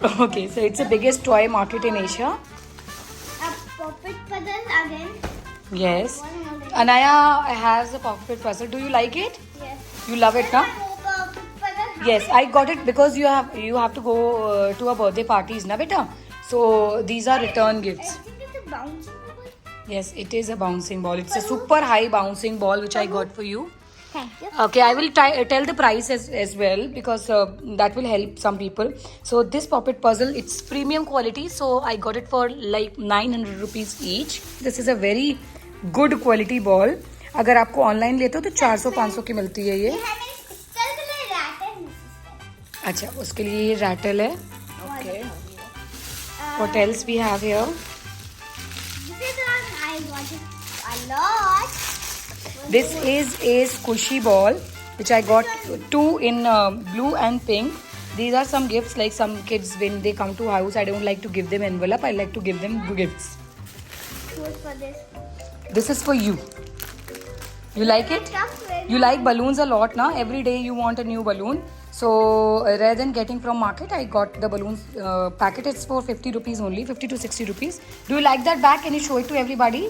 Okay, so it's the biggest toy market in Asia. A puppet puzzle again. Yes. One more. Anaya has a puppet puzzle. Do you like it? Yes. You love it, na? Puppet puzzle. Yes, I got it because you have to go to a birthday parties, na beta. So these are return I gifts. think it's a bouncing ball. Yes, it is a bouncing ball. It's a super high bouncing ball which I got for you. Thank you. Okay, I will tell the price as well because that will help some people. So this puppet puzzle, it's premium quality. So I got it for like 900 rupees each. This is a very good quality ball. अगर आपको online लेते हो तो 400-500 की मिलती है ये. ये है मेरी sister के लिए rat है मेरी sister. अच्छा, उसके लिए ये रैटल है. Okay. What else we have here? This is one I wanted a lot. This is a squishy ball which I got two in blue and pink. These are some gifts, like some kids when they come to house, I don't like to give them envelope, I like to give them gifts. Who's for this? This is for you. You like it? You like balloons a lot, na? Every day you want a new balloon. So rather than getting from market, I got the balloons packet. It's for 50 rupees only, 50 to 60 rupees. Do you like that bag? Can you show it to everybody?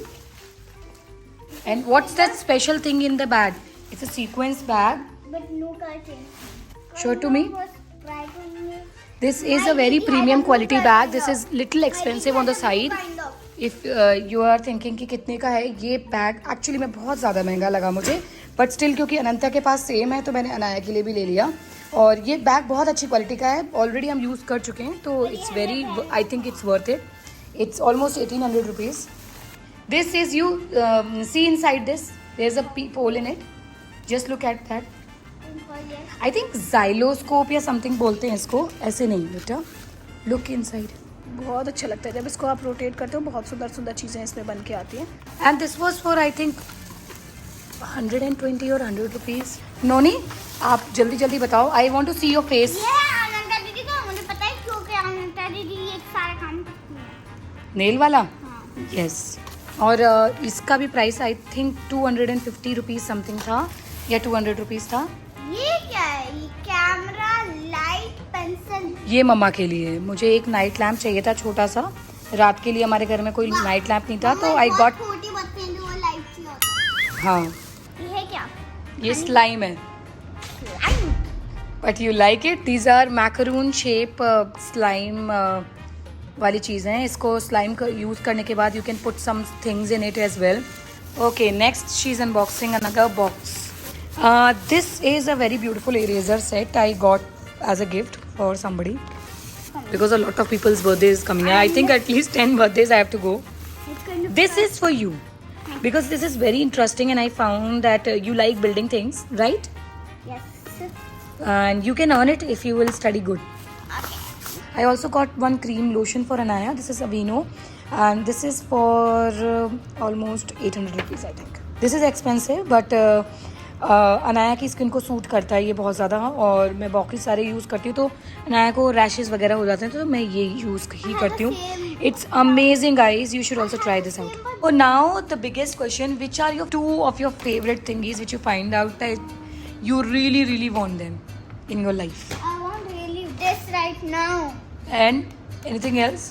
And what's that special thing in the bag? It's a sequence bag. But no curtain. Show it to me. Was writing me. This is a very premium quality bag. This is little expensive on the side. Kind of. If you are thinking कि कितने का है ये bag, actually में बहुत ज़्यादा महंगा लगा मुझे, बट स्टिल क्योंकि अनंता के पास सेम है तो मैंने अनाया के लिए भी ले लिया. और ये बैग बहुत अच्छी क्वालिटी का है, ऑलरेडी हम यूज़ कर चुके हैं तो it's very, I think it's worth it. It's almost 1800 rupees. This is you see inside this, there is a peephole in it. Just look at that. I think जाइलोस्कोप या something बोलते हैं इसको, ऐसे नहीं बेटा. Look inside. बहुत अच्छा लगता है जब इसको आप रोटेट करते हो, बहुत सुंदर सुंदर चीज़ें इसमें बन के आती हैं. And this was for I think 120 और 100 रुपीज़. नोनी, आप जल्दी जल्दी बताओ. I want to see your face. ये अनंता दीदी को मुझे पता है क्योंकि अनंता दीदी ये सारा काम करती है. नेल वाला. हाँ. यस. और इसका भी price I think 250 rupees something था या 200 रुपीज़ था. ये क्या है? ये कैमरा, लाइट, पेंसिल. ये मम्मा के लिए. मुझे एक नाइट लैम्प चाहिए था छोटा सा, रात के लिए हमारे घर में कोई नाइट लैम्प नहीं था तो आई गॉट. छोटी बच्चे जो लाइट चाहिए होता हाँ, है. ये है क्या? ये स्लाइम है. But you like it. These are macaroon shape slime वाली चीज़ हैं. इसको स्लाइम यूज़ करने के बाद you can put some things in it as well. Okay, next she is unboxing another box. This is a very beautiful eraser set I got as a gift for somebody because a lot of people's birthday is coming. I think at least 10 birthdays I have to go. It's kind of This is for you because this is very interesting and I found that you like building things, right? yes. And you can earn it if you will study good. Okay. I also got one cream lotion for Anaya. This is Aveeno and this is for almost 800 rupees I think. This is expensive but Anaya की skin को suit करता है ये बहुत ज़्यादा. और मैं बाकी सारे यूज़ करती हूँ तो अनाया को रैशेस वगैरह हो जाते हैं तो मैं ये यूज़ ही करती हूँ. It's amazing guys, you should also try this out. और now the biggest question, which are your 2 of your favorite thingies which you find out that you really really want them in your life? I want really this right now. And anything else?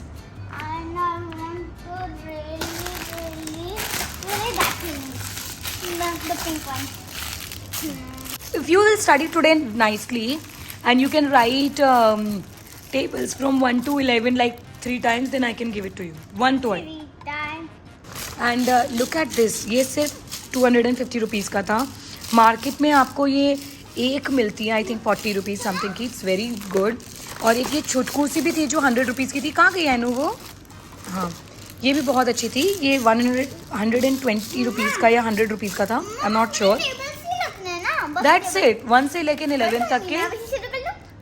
And I want to really that thing. The pink one. If you will study today nicely and you can write tables from 1 to 11 like 3 times, then I can give it to you. 1 to 1. 3 times. And look at this. ये सिर्फ 250 rupees का था. Market में आपको ये एक मिलती है आई थिंक 40 रुपीज़ समथिंग की. It's very good. और एक ये छुटकू सी भी थी जो 100 रुपीज़ की थी. कहाँ गई अनु वो? हाँ, ये भी बहुत अच्छी थी. ये 120 रुपीज़ का या 100 रुपीज़ का था, I am not sure. That's it. 1 से लेके 11 तक के.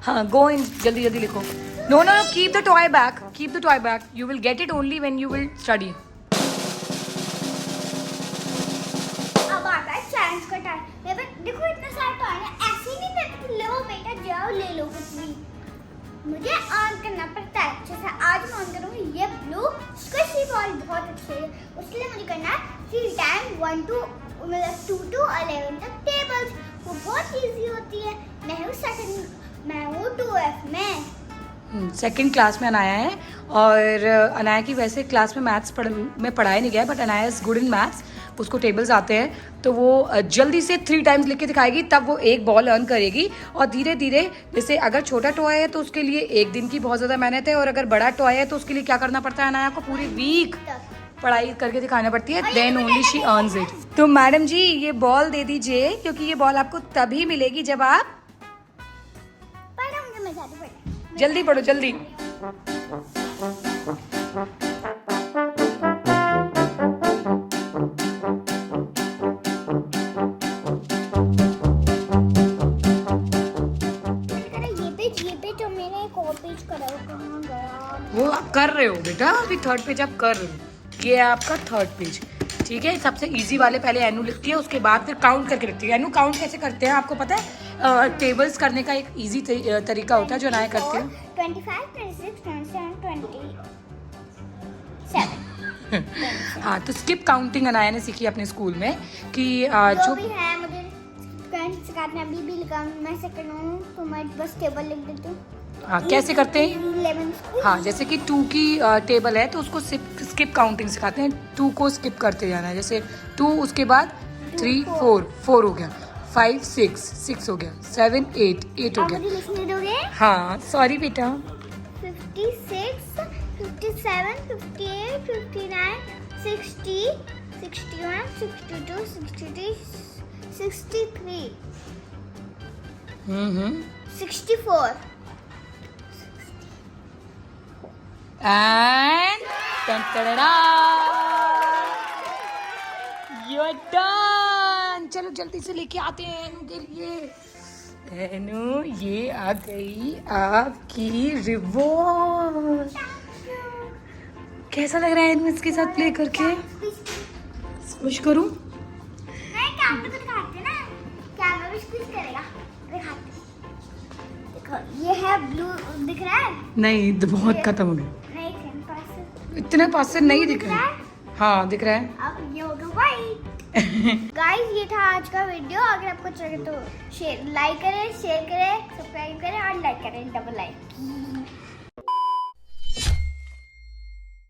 हाँ, go in. जल्दी जल्दी लिखो. No, keep the toy back. Keep the toy back. You will get it only when you will study. अब आता है चैलेंज का टाइम. देखो इतना सारा टॉय है, ऐसे ही नहीं देते. लो बेटा जाओ ले लो कुछ भी. मुझे ऑन करना पड़ता है अच्छे से. आज मैं ऑन करूँगी ये ब्लू स्क्विशी बॉल. बहुत अच्छी है, उसके मुझे करना है 3 टाइम 1 to 2 to 11 तक टेबल्स. वो बहुत इजी होती है. मैं हूँ 2F में. सेकंड क्लास में अनाया है और अनाया की वैसे क्लास में मैथ्स में पढ़ाया नहीं गया but Anaya is good in maths. उसको टेबल्स आते हैं तो वो जल्दी से 3 टाइम्स लिख के दिखाएगी, तब वो एक बॉल अर्न करेगी। और धीरे धीरे, जैसे अगर छोटा टॉय है तो उसके लिए एक दिन की बहुत ज़्यादा मेहनत है, और अगर बड़ा टॉय है तो उसके लिए क्या करना पड़ता है अनाया को, पूरी वीक पढ़ाई करके दिखाना पड़ती है, then only she earns it. तो मैडम जी ये बॉल दे दीजिए, क्योंकि ये बॉल आपको तभी मिलेगी जब आप जल्दी पढ़ो, जल्दी। वो आप कर रहे हो बेटा, अभी 3rd पेज आप कर रहे हो, ये है आपका 3rd पेज। ठीक है, सबसे इजी वाले पहले एनु लिखती है, उसके बाद फिर काउंट करके लिखती है। एनु काउंट कैसे करते हैं आपको पता है? टेबल्स करने का एक इजी तरीका होता है जो अनाया करती है। 25, 26, 27, 27। हाँ, तो स्किप काउंटिंग अनाया ने सीखी अपने स्कूल में कि जो भी है मुझे फ्रेंड्स सिखाते हैं, अभी भी लिखा मैं सेकंड हूँ तो मैं बस टेबल लिख देती हूँ। हाँ, कैसे करते हैं? हाँ, जैसे कि 2 की टेबल है तो उसको स्किप काउंटिंग सिखाते हैं। 2 को स्किप करते जाना है, जैसे 2, उसके बाद 3, 4 हो गया, 5, 6 हो गया, 7, 8 हो गया। लिखने दोगे? हाँ सॉरी बेटा। 56, 57, 58, 59, 60, 61, 62, 63, 63, 64 एंड यू आर डन। चलो जल्दी से लेके आते हैं एनु के लिए। एनु, ये आ गई आपकी रिवॉर्ड। कैसा लग रहा है एनु इसके साथ प्ले करके? खुश करूं? नहीं, कैमरा तो दिखाते ना, कैमरा भी स्क्वीज करेगा, दिखाते। देखो ये है ब्लू, दिख रहा है? नहीं, तो बहुत खत्म हो गया। नहीं, पास इतने पास से नहीं दिख रहा है। हाँ दिख रहा है। अब ये हो गया व्हाइट। गाइस ये था आज का वीडियो। अगर आपको अच्छा लगे तो लाइक करें, शेयर करें, सब्सक्राइब करें और लाइक करें, डबल लाइक।